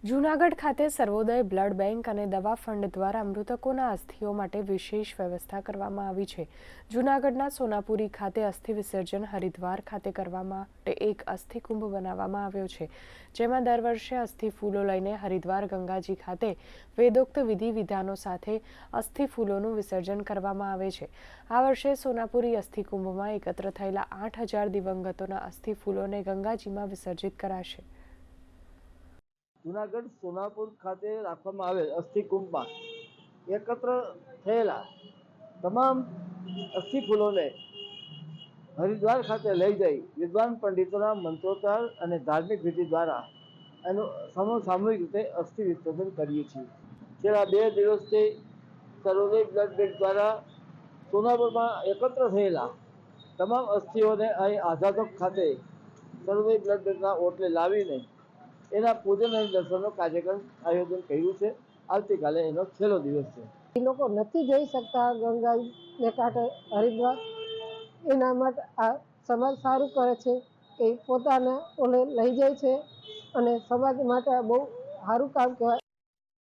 જૂનાગઢ ખાતે સર્વોદય blood bank અને દવા ફંડ દ્વારા મૃતકોના અસ્થિઓ માટે વિશેષ વ્યવસ્થા કરવામાં આવી છે। જૂનાગઢના સોનાપુરી ખાતે અસ્થિ વિસર્જન, હરિદ્વાર ખાતે કરવા માટે એક અસ્થિ કુંભ બનાવવામાં આવ્યો છે, જેમાં દર વર્ષે અસ્થિ ફૂલો લઈને હરિદ્વાર ગંગાજી ખાતે વેદોક્ત વિધિ વિધાનો સાથે અસ્થિ ફૂલોનું વિસર્જન કરવામાં આવે છે। આ વર્ષે સોનાપુરી અસ્થિ કુંભમાં એકત્ર થયેલા 8,000 દિવંગતોના અસ્થિ ફૂલોને ગંગાજીમાં વિસર્જિત કરાશે। જૂનાગઢ સોનાપુર ખાતે રાખવામાં આવેલ અસ્થિ કુંભમાં એકત્ર થયેલા તમામ અસ્થિ ફૂલોને હરિદ્વાર ખાતે લઈ જઈ વિદ્વાન પંડિતોના મંત્રોચ્ચાર અને ધાર્મિક વિધિ દ્વારા એનું સામૂહિક રીતે અસ્થિ વિસર્જન કરીએ છીએ। છેલ્લા 2 દિવસથી સર્વોદય બ્લડ બેંક દ્વારા સોનાપુરમાં એકત્ર થયેલા તમામ અસ્થિઓને અહીં આઝાદોક ખાતે સર્વોદય બ્લડ બેંકના ઓટલે લાવીને એના પૂજન અને દર્શનનો કાર્યક્રમ આયોજન કર્યું છે। આવતીકાલે એનો છેલ્લો દિવસ છે। એ લોકો નથી જઈ શકતા ગંગાને કાંઠે હરિદ્વાર, એના માટે આ સમાજ સારું કરે છે કે પોતાને ઓલે લઈ જાય છે અને સમાજ માટે બહુ સારું કામ કહેવાય।